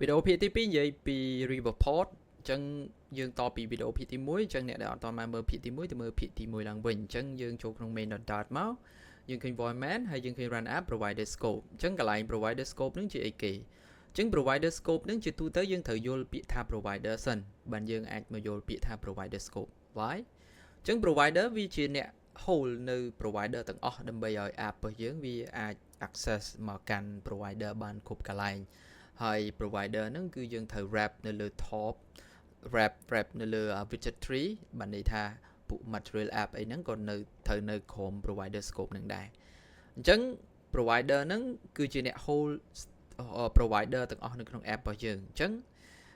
video ភាគទី2និយាយពី report អញ្ចឹងយើងតពី video ភាគទី1អញ្ចឹងអ្នកដែលអត់តបានមើលភាគទី1ទៅមើលភាគទី1ឡើងវិញអញ្ចឹងយើងចូលក្នុង main.dart មកយើងឃើញ voidman ហើយយើងឃើញ run app provider scope អញ្ចឹងកន្លែង provider scope នឹងជាអីគេអញ្ចឹង provider scope នឹងជាទូទៅយើងត្រូវយល់ពាក្យថា provider សិនបានយើងអាចមកយល់ពាក្យថា provider scope why អញ្ចឹង provider វាជាអ្នក hold នៅ provider ទាំងអស់ដើម្បីឲ្យ app របស់យើងវាអាច access មកកាន់ provider បានគ្រប់កន្លែងហើយ provider ហ្នឹងគឺយើងត្រូវ wrap នៅលើ top wrap នៅលើ widget tree បានន័យថាពួក material app អីហ្នឹងក៏នៅត្រូវនៅក្រុម provider scope ហ្នឹងដែរអញ្ចឹង provider ហ្នឹងគឺជាអ្នក hold provider ទាំងអស់នៅក្នុង app របស់យើងអញ្ចឹង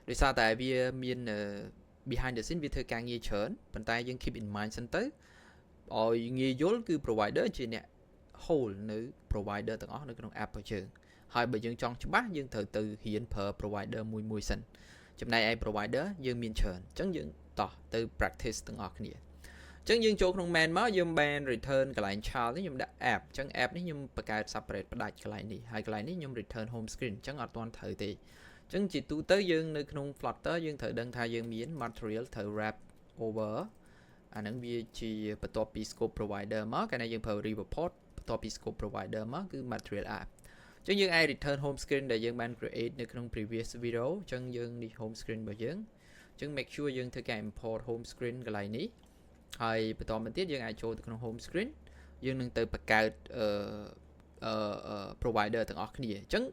ដោយសារតែវាមាន behind the scene វាធ្វើការងារច្រើនប៉ុន្តែយើង keep in mind សិនទៅឲ្យងាយយល់គឺ provider ជាអ្នក hold នៅ provider ទាំងអស់នៅក្នុង app របស់យើងហើយបើយើងចង់ច្បាស់យើងត្រូវទៅរៀនប្រើ provider មួយសិនចំណែកឯ provider យើងមានច្រើនអញ្ចឹងយើងតោះទៅ practice ទាំងអស់គ្នាអញ្ចឹងយើងចូលក្នុង main មកយើងបាន return កន្លែង child នេះខ្ញុំដាក់ app អញ្ចឹង app នេះខ្ញុំបង្កើត separate ផ្ដាច់កន្លែងនេះហើយកន្លែងនេះខ្ញុំ return home screen អញ្ចឹងអត់ទាន់ត្រូវទេអញ្ចឹងជាទូទៅយើងនៅក្នុង Flutter យើងត្រូវដឹងថាយើងមាន material ត្រូវ wrap over អាហ្នឹងវាជាបន្ទាប់ពី scope provider មកកាលណាយើងប្រើ report បន្ទាប់ពី scope provider មកគឺ material app អញ្ចឹងយើងអាច return home screen ដែលយើងបាន create នៅក្នុង previous video អញ្ចឹងយើងនេះ home screen របស់យើងអញ្ចឹង make sure យើងធ្វើការ import home screen កន្លែងនេះហើយបន្តមកទៀតយើងអាចចូលទៅក្នុង home screen យើងនឹងទៅបង្កើតprovider ទាំងអស់គ្នាអញ្ចឹង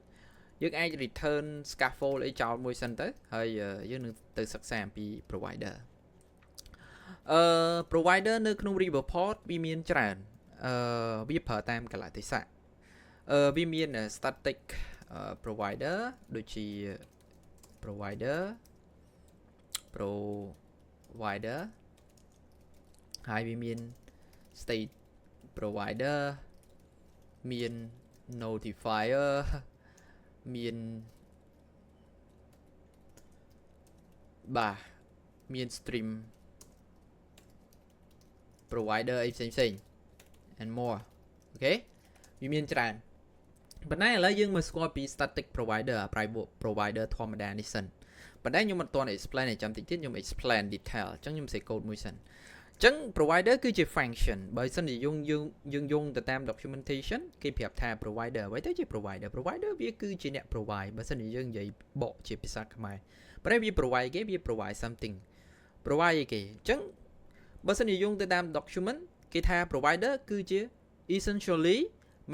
យើងអាច return scaffold អីចោលមួយសិនទៅហើយយើងនឹងទៅសិក្សាអំពី provider provider នៅក្នុង report វាមានច្រើនវាប្រើតាមកលៈទេសៈវាមាន static provider ដូចជា provider ហើយវាមាន state provider មាន notifier មានមាន stream provider អីផ្សេង and more អូខេវាមានច្រើនប៉ុន្តែឥឡូវយើងមកស្គាល់ពី static provider private provider ធម្មតានេះសិនប៉ុន្តែខ្ញុំមិនទាន់ explain ឲ្យចាំតិចទៀតខ្ញុំ explain detail អញ្ចឹងខ្ញុំសេ code មួយសិនអញ្ចឹង provider គឺជា function បើសិនជាយើងយងទៅតាម documentation គេប្រាប់ថា provider អ្វីទៅជា provider វាគឺជាអ្នក provide បើសិនជាយើងនិយាយបកជាភាសាខ្មែរប៉ុន្តែវា provide គេវា provide something provide អីគេអញ្ចឹងបើសិនជាយងទៅតាម document គេថា provider គឺជា essentially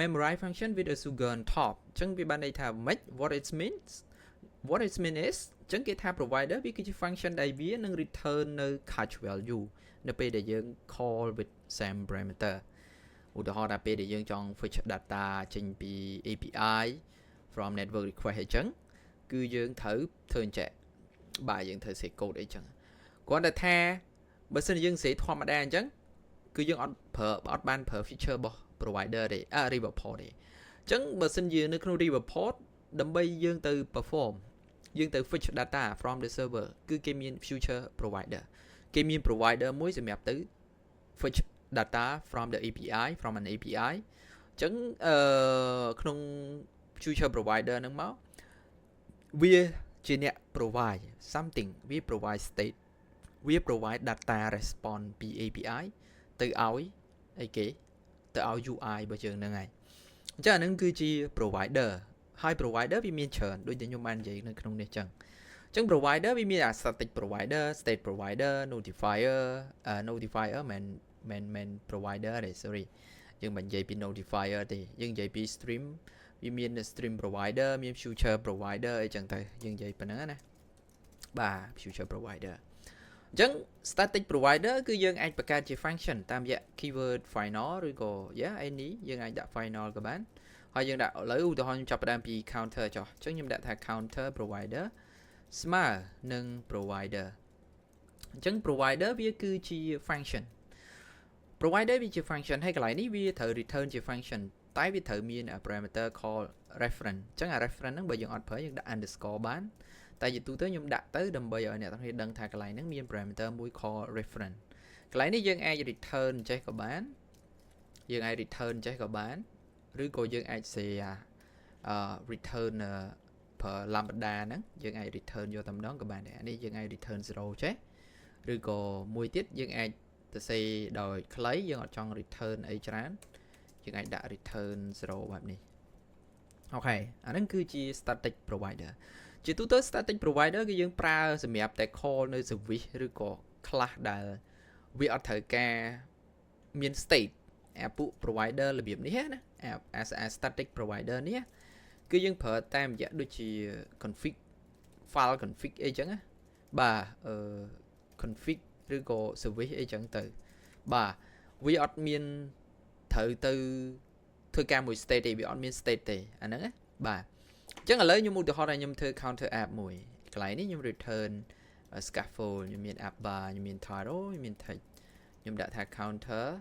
memorize function with a sugar on top អញ្ចឹងវាបានន័យថាម៉េច what it means is អញ្ចឹងគេថា provider វាគឺជា function ដែលវានឹង return នៅ catch value នៅពេលដែលយើង call with same parameter ឧទាហរណ៍ថាពេលដែលយើងចង់ fetch data ចេញពី API from network request អញ្ចឹងគឺយើងត្រូវធ្វើអញ្ចឹងបាទយើងត្រូវ set code អីចឹងគ្រាន់តែថាបើសិនជាយើងសេធម្មតាអញ្ចឹងគឺយើងអត់បានប្រើ feature របស់ provider ទេreport ទេអញ្ចឹងបើសិនជានៅក្នុង report ដើម្បីយើងទៅ perform យើងទៅ fetch data from the server គឺគេមាន future provider គេមាន provider មួយសម្រាប់ទៅ fetch data from the API from an API អញ្ចឹងក្នុង future provider ហ្នឹងមកវាជាអ្នក provide something វា provide state វា provide data response ពី API ទៅឲ្យអីគេទៅឲ្យ UI របស់យើងហ្នឹងហើយអញ្ចឹងអាហ្នឹងគឺជា provider ហើយ provider វាមានច្រើនដូចដែលខ្ញុំបាននិយាយនៅក្នុងនេះអញ្ចឹង provider វាមាន static provider state provider notifier មិន provider ទេ sorry យើងមិននិយាយពី notifier ទេយើងនិយាយពី stream វាមាន stream provider មាន future provider អីចឹងទៅយើងនិយាយប៉ុណ្ណឹងណាបាទ future provider អញ្ចឹង static provider គឺយើងអាចបង្កើតជា function តាមរយៈ keyword final ឬក៏ any យើងអាចដាក់ final ក៏បានហើយយើងដាក់ឥឡូវឧទាហរណ៍ខ្ញុំចាប់ផ្ដើមពី counter ចុះអញ្ចឹងខ្ញុំដាក់ថា counter provider ស្មើនឹង provider អញ្ចឹង provider វាគឺជា function provider វាជា function ហើយកន្លែងនេះវាត្រូវ return ជា function តែវាត្រូវមាន parameter call reference អញ្ចឹងអា reference ហ្នឹងបើយើងអត់ប្រើយើងដាក់ underscore បានតែជាទូទៅខ្ញុំដាក់ទៅដើម្បីឲ្យអ្នកទាំងគ្នាដឹងថាកន្លែងហ្នឹងមាន parameter មួយ call reference កន្លែងនេះយើងអាច return ចេះក៏បានឬក៏យើងអាច say return per lambda nắng dương ai return vô tầm đó các bạn này dương ai return 0 chứ rồi có mùi tiết dương ai từ xây đòi lấy dương ở trong return ấy chán dương ai đã return 0 แบบนี้ ok anh đang cứ chi static provider chỉ tu tới static provider cái dương pra sẽ mẹp tại call nơi service rồi có class đã vì ở thời ca miền state app provider là điểm này nè app as a static provider này cứ dương phở tam dạ đôi chỉ config file config ấy chẳng á bà config rồi có service ấy chẳng từ bà vì ở miền thử từ thôi ca mùi state thì bị admin state thì anh ấy bà chắc là lấy như một từ họ này nhung thư counter app mùi cái này nhung return scaffold nhung miền app bar nhung miền title nhung miền thạch nhung đã thay counter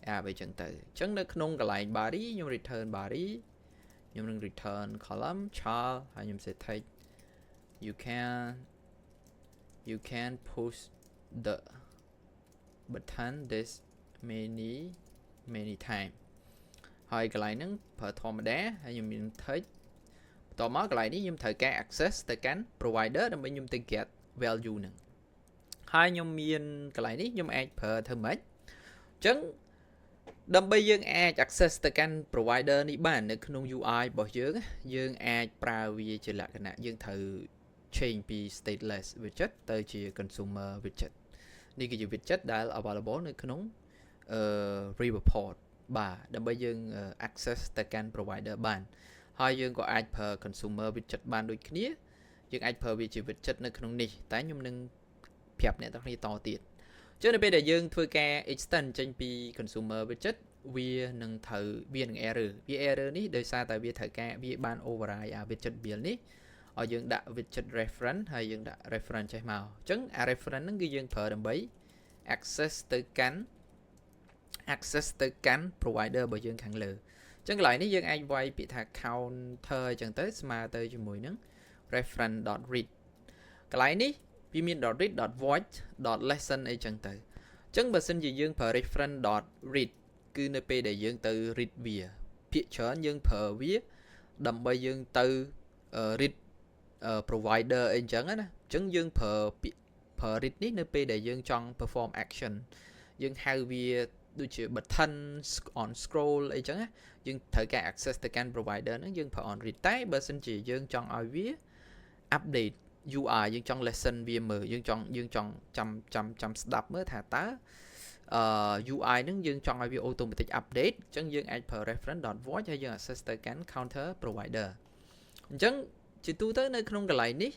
app về chân từ chẳng được nông cái này body nhung return body nhung return column child hay nhung sẽ thay you can push the button this many timeហើយកន្លែងហ្នឹងប្រើធម្មតាហើយខ្ញុំមានthấy តមកកន្លែងនេះខ្ញុំត្រូវការ access ទៅកាន់ provider ដើម្បីខ្ញុំទៅ get value ហ្នឹងហើយខ្ញុំមានកន្លែងនេះខ្ញុំអាចប្រើធ្វើម៉េចអញ្ចឹងដើម្បីយើងអាច access ទៅកាន់ provider នេះបាននៅក្នុង UI របស់យើងអាចប្រើវាជាលក្ខណៈយើងត្រូវ change ពី stateless widget ទៅជា consumer widget នេះគឺជា widget ដែល available នៅក្នុងreport បាទដើម្បីយើង access ទៅកាន់ provider បានហើយយើងក៏អាចប្រើ consumer widget បានដូចគ្នាយើងអាចប្រើវាជា widget នៅក្នុងនេះតែខ្ញុំនឹងប្រាប់អ្នកទាំងគ្នាតទៀតចឹងនៅពេលដែលយើងធ្វើការ extend ចេញពី consumer widget វានឹងត្រូវវានឹង error នេះដោយសារតែវាត្រូវការវាបាន override អា widget build នេះឲ្យយើងដាក់ widget reference ហើយយើងដាក់ reference ចេះមកអញ្ចឹងអា reference ហ្នឹងគឺយើងប្រើដើម្បី access ទៅកាន់ provider របស់យើងខាងលើអញ្ចឹងកន្លែងនេះយើងអាចវាយពាក្យថា counter អញ្ចឹងទៅស្មើទៅជាមួយនឹង reference.read កន្លែងនេះវាមាន .read .void .lesson អីចឹងទៅអញ្ចឹងបើសិនជាយើងប្រើ reference.read គឺនៅពេលដែលយើងទៅ read វាភាគច្រើនយើងប្រើវាដើម្បីយើងទៅ read provider អីចឹងណាអញ្ចឹងយើងប្រើ read នេះនៅពេលដែលយើងចង់ perform action យើងហៅវាដូចជា button on scroll អីចឹងណាយើងត្រូវការ access ទៅកាន់ provider ហ្នឹងយើងប្រើ on read តែបើសិនជាយើងចង់ឲ្យវា update UI យើងចង់ lesson វាមើលយើងចង់ចាំស្ដាប់មើលថាតើUI ហ្នឹងយើងចង់ឲ្យវា automatic update អញ្ចឹងយើងអាចប្រើ reference.void ហើយយើង access ទៅកាន់ counter provider អញ្ចឹងជាទូទៅនៅក្នុងកន្លែងនេះ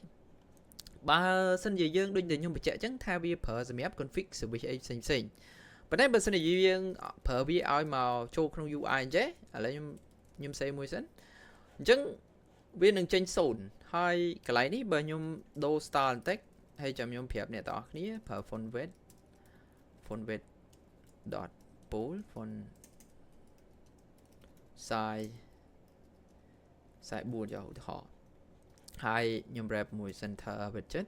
បើសិនជាយើងដូចតែខ្ញុំបញ្ជាក់អញ្ចឹងថាវាប្រើសម្រាប់ config service អីផ្សេងប៉ុន្តែបើសិនជាយើងប្រើវាឲ្យមកចូលក្នុង UI អញ្ចឹងឥឡូវខ្ញុំសេមួយសិនអញ្ចឹងវានឹងចេញ0ហើយកន្លែងនេះបើខ្ញុំដូរ style បន្តិចហើយចាំខ្ញុំប្រាប់អ្នកទាំងអស់គ្នាប្រើ font weight .pool font size 4យកឧទាហរណ៍ហើយខ្ញុំ wrap មួយ center widget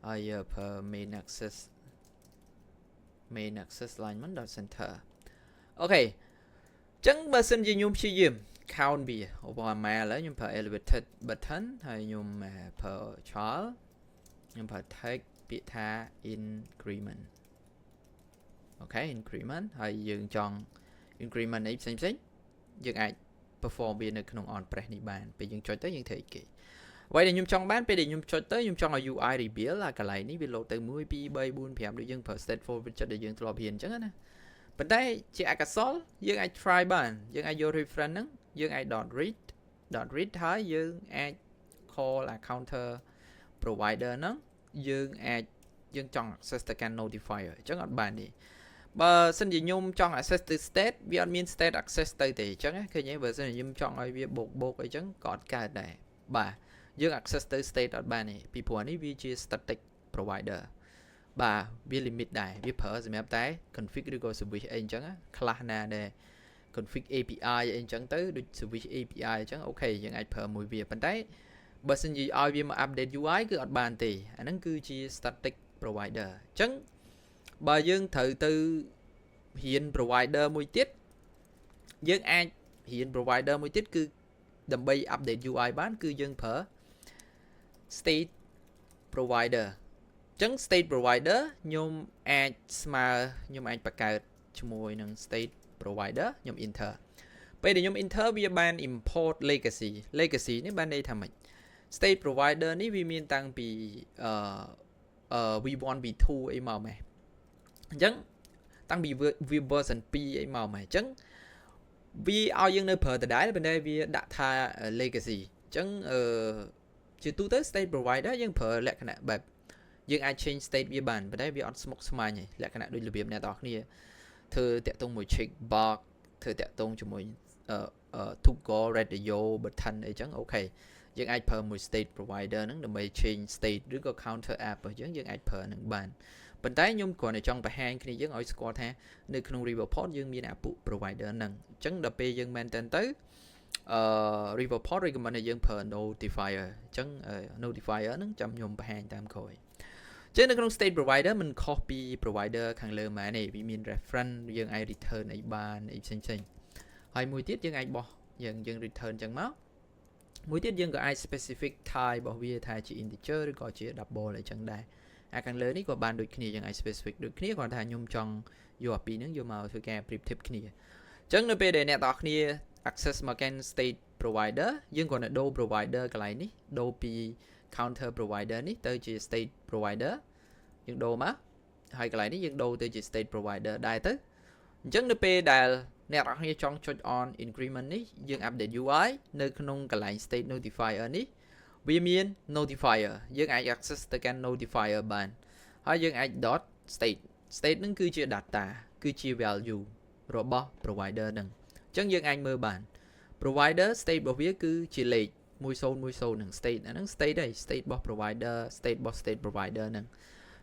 ហើយប្រើ main access alignment .center អូខេអញ្ចឹងបើសិនជាខ្ញុំព្យាយាម count វាឧបមាឥឡូវខ្ញុំប្រើ elevated button ហើយខ្ញុំប្រើ child ខ្ញុំប្រើ text ពាក្យថា increment អូខេ increment ហើយយើងចង់ increment នេះផ្សេងយើងអាច perform វានៅក្នុង on press នេះបានពេលយើងចុចទៅយើងធ្វើអីគេអ្វីដែលខ្ញុំចង់បានពេលដែលខ្ញុំចុចទៅខ្ញុំចង់ឲ្យ UI reveal អាកន្លែងនេះវា load ទៅ1 2 3 4 5ដូចយើងប្រើ stateful widget ដែលយើងធ្លាប់រៀនអញ្ចឹងណាប៉ុន្តែជាអក្សរយើងអាច try បានយើងអាចយក reference ហ្នឹងយើងអាច .read ហើយយើងអាច call counter provider ហ្នឹងយើងចង់ access ទៅកាន់ notifier អញ្ចឹងអត់បានទេបើសិនជាខ្ញុំចង់ access ទៅ state វាអត់មាន state access ទៅទេអញ្ចឹងឃើញទេបើសិនជាខ្ញុំចង់ឲ្យវាបូកអីចឹងក៏អត់កើតដែរបាទយើង access ទៅ state អត់បានទេពីព្រោះនេះវាជា static provider បាទវា limit ដែរវាប្រើសម្រាប់តែ config ឬក៏ service អីអញ្ចឹងខ្លះណាដែល config API អីអញ្ចឹងទៅដូច service API អញ្ចឹងអូខេយើងអាចប្រើមួយវាប៉ុន្តែបើសិនជាឲ្យវាមក update UI គឺអត់បានទេអាហ្នឹងគឺជា static provider អញ្ចឹងបើយើងត្រូវទៅរៀន provider មួយទៀតយើងអាចរៀន provider មួយទៀតគឺ ដើម្បី update UI បានគឺយើងប្រើ state provider អញ្ចឹង state provider ខ្ញុំអាចស្មើខ្ញុំអាចបង្កើតជាមួយនឹង state provider ខ្ញុំ enter ពេលដែលខ្ញុំ enter វាបាន import legacy នេះបានន័យថាម៉េច state provider នេះវាមានតាំងពីv1 v2 អីមកម៉េះអញ្ចឹងតាំងពី version 2អីមកម៉េះអញ្ចឹងវាឲ្យយើងនៅប្រើដដែលប៉ុន្តែវាដាក់ថា legacy អញ្ចឹងជាទូទៅ state provider យើងប្រើលក្ខណៈបែបយើងអាច change state វាបានប៉ុន្តែវាអត់ស្មុគស្មាញទេលក្ខណៈដូចរបៀបអ្នកនរគ្នាធ្វើតាក់ទងមួយ check box ធ្វើតាក់ទងជាមួយToggle radio button អីចឹងអូខេយើងអាចប្រើមួយ state provider ហ្នឹងដើម្បី change state ឬក៏ counter app អញ្ចឹងយើងអាចប្រើនឹងបានប៉ុន្តែខ្ញុំគ្រាន់តែចង់បង្ហាញគ្នាយើងឲ្យស្គាល់ថានៅក្នុង Riverport យើងមានអាពុ provider ហ្នឹងអញ្ចឹងដល់ពេលយើងមែនទៅRiverport recommend ឲ្យយើងប្រើ notifier អញ្ចឹង notifier ហ្នឹងចាំខ្ញុំបង្ហាញតាមក្រោយចឹងនៅក្នុង state provider មិនខុសពី provider ខាងលើម៉ែនេះវាមាន reference យើងអាច return អីបានអីផ្សេងហើយមួយទៀតយើងអាចបោះយើង return ចឹងមកមួយទៀតយើងក៏អាច specific type របស់វាថាជា integer ឬក៏ជា double អីចឹងដែរអាខាងលើនេះក៏បានដូចគ្នាយើងអាច specific ដូចគ្នាគ្រាន់តែខ្ញុំចង់យកអាពីរហ្នឹងយកមកធ្វើការ ប្រៀបធៀបគ្នាអញ្ចឹងនៅពេលដែលអ្នកទាំងអស់គ្នា access មកកាន់ state provider យើងគ្រាន់តែដូរ provider កន្លែងនេះដូរពី counter provider នេះទៅជា state provider យើងដូរមកហើយកន្លែងនេះយើងដូរទៅជា state provider ដែរទៅអញ្ចឹងនៅពេលដែលអ្នកនរគ្នាចង់ចុច on increment នេះយើង update UI នៅក្នុងកន្លែង state notifier នេះវាមាន notifier យើងអាច access ទៅកាន់ notifier បានហើយយើងអាច dot state ហ្នឹងគឺជា data គឺជា value របស់ provider ហ្នឹងអញ្ចឹងយើងអាចមើលបាន provider state របស់វាគឺជាលេខ1010ហ្នឹង state អាហ្នឹង state ហើយ state របស់ provider state របស់ state provider ហ្នឹង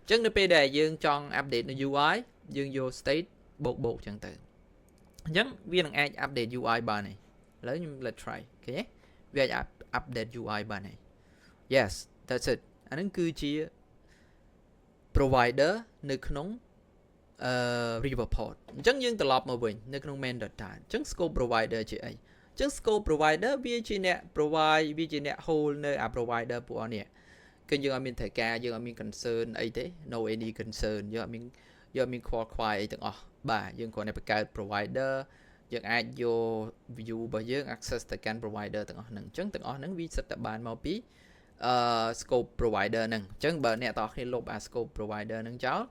អញ្ចឹងនៅពេលដែលយើងចង់ update នៅ UI យើងយក state បូកអញ្ចឹងទៅអញ្ចឹងវានឹងអាច update UI បានហើយឥឡូវខ្ញុំ let's try ឃើញទេវាអាច update UI បានហើយ yes that's it អាហ្នឹងគឺជា provider នៅក្នុងRiverport អញ្ចឹងយើងត្រឡប់មកវិញនៅក្នុង main data អញ្ចឹង scope provider ជាអីអញ្ចឹង scope provider វាជាអ្នក provide វាជាអ្នក hold នៅអា provider ពួកអស់នេះគឺយើងអត់មានត្រូវការយើងអត់មាន concern អីទេ no any concern យើងអត់មានខ្វល់ខ្វាយអីទាំងអស់បាទយើងគ្រាន់តែបង្កើត provider យើងអាចយក view របស់យើង access ទៅកាន់ provider ទាំងអស់ហ្នឹងអញ្ចឹងទាំងអស់ហ្នឹងវាសិតតែបានមកពីscope provider ហ្នឹងអញ្ចឹងបើអ្នកតោះគ្នាលុបអា scope provider ហ្នឹងចោល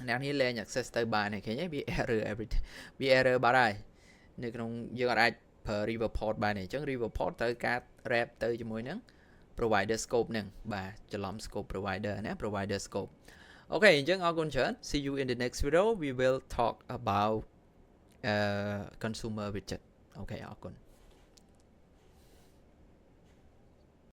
អ្នកនេះលែង access ទៅបានឃើញទេវា error everything វា error បាត់ហើយនៅក្នុងយើងអាចប្រើ Riverport បានទេអញ្ចឹង Riverport ត្រូវការ wrap ទៅជាមួយនឹង provider scope ហ្នឹងបាទច្រឡំ scope provider ណា provider scope អូខេអញ្ចឹងអរគុណច្រើន see you in the next video we will talk about consumer widget អូខេអរគុណ